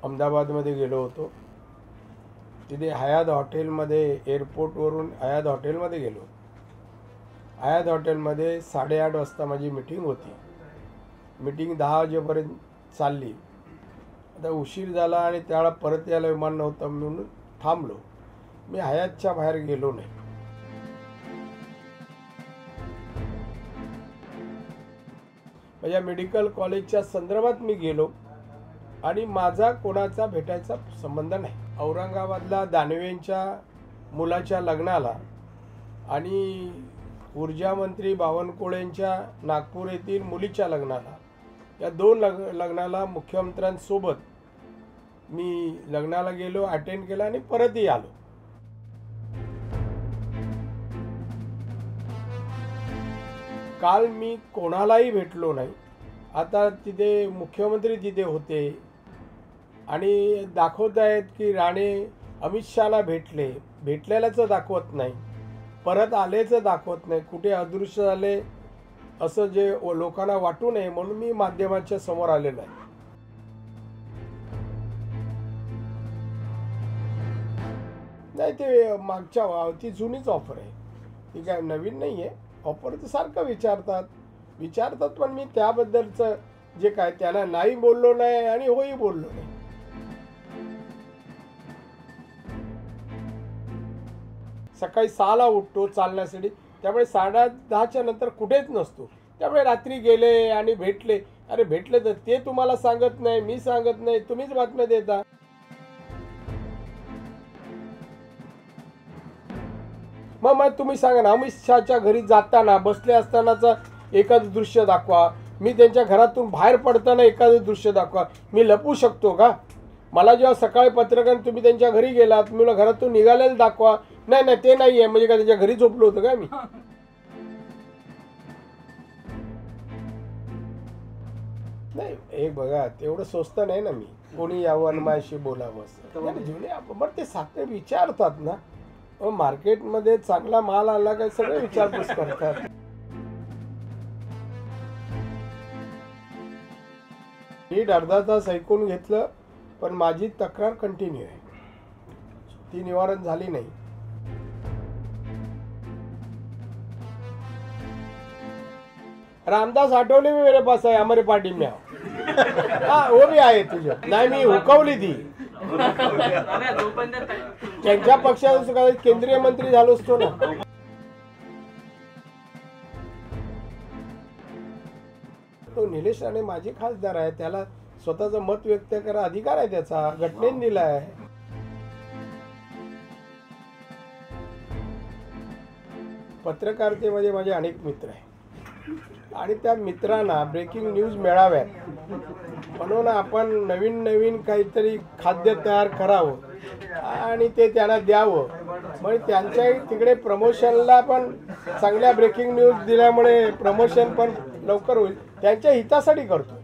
अहमदाबादमध्ये गेलो होतो. तिथे हयात हॉटेलमध्ये एअरपोर्टवरून हयात हॉटेलमध्ये गेलो. हयात हॉटेलमध्ये 8:30 वाजता माझी मीटिंग होती. मीटिंग 10 वाजेपर्यंत चालली. आता उशीर झाला आणि त्यावेळेला परत यायला विमान नव्हतं म्हणून थांबलो. मी हयातच्या बाहेर गेलो नाही. माझ्या मेडिकल कॉलेजच्या संदर्भात मी गेलो आणि माझा कोणाचा भेटायचा संबंध नाही. औरंगाबादला दानवेंच्या मुलाच्या लग्नाला आणि ऊर्जा मंत्री बावनकुळेंच्या नागपूर येथील मुलीच्या लग्नाला, या 2 लग्नाला मुख्यमंत्र्यांसोबत मी लग्नाला गेलो, अटेंड केला आणि परतही आलो. काल मी कोणालाही भेटलो नाही. आता तिथे मुख्यमंत्री तिथे होते आणि दाखवत आहेत की राणे अमित शहाला भेटलेल्याचं दाखवत नाही, परत आलेचं दाखवत नाही, कुठे अदृश्य झाले असं जे लोकांना वाटू नये म्हणून मी माध्यमाच्या समोर आलेलो आहे. नाही, ते मागच्या ती जुनीच ऑफर आहे, ती काय नवीन नाही आहे. ऑफर तर सारखं विचारतात पण मी त्याबद्दलचं जे काय त्याला नाही बोललो नाही आणि होही बोललो नाही. सकाळी 6ला उठतो चालण्यासाठी, त्यामुळे 10:30च्या नंतर कुठेच नसतो. त्यामुळे रात्री गेले आणि भेटले. अरे भेटले तर ते तुम्हाला सांगत नाही, मी सांगत नाही, तुम्हीच बातम्या देता. मग तुम्ही सांगा ना, अमित शहाच्या घरी जाताना बसले असतानाचं एखादं दृश्य दाखवा, मी त्यांच्या घरातून बाहेर पडताना एखादं दृश्य दाखवा. मी लपू शकतो का? मला जेव्हा सकाळी पत्रकार तुम्ही त्यांच्या घरी गेलात, मी घरातून निघालेलं दाखवा. नाही ते नाही आहे म्हणजे काय त्यांच्या घरी झोपलो होतं का मी? नाही, हे बघा, तेवढं स्वस्त नाही ना मी. कोणी यावं आणि माझ्याशी बोलावं असं. बरं ते सारखे विचारतात ना, मार्केटमध्ये चांगला माल आला काय सगळे विचारपूस करतात. नीट अर्धा तास ऐकून घेतलं, पण माझी तक्रार कंटिन्यू आहे, ती निवारण झाली नाही. रामदास आठवले भी मेरे पास है, हमारे पार्टी में. हाँ, वो भी आहे तुझे. नाही, मी हुकवली ती. त्यांच्या पक्षात केंद्रीय मंत्री झालो असतो ना. तो निलेश राणे माझे खासदार आहे, त्याला स्वतःचं मत व्यक्त करा अधिकार आहे, त्याचा घटनेने दिला आहे. पत्रकारितेमध्ये माझे अनेक मित्र आहेत आणि त्या मित्रांना ब्रेकिंग न्यूज मिळाव्यात म्हणून आपण नवीन काहीतरी खाद्य तयार करावं आणि ते त्यांना द्यावं. म्हणजे त्यांच्या तिकडे प्रमोशनला पण चांगल्या ब्रेकिंग न्यूज दिल्यामुळे प्रमोशन पण लवकर होईल, त्यांच्या हितासाठी करतो.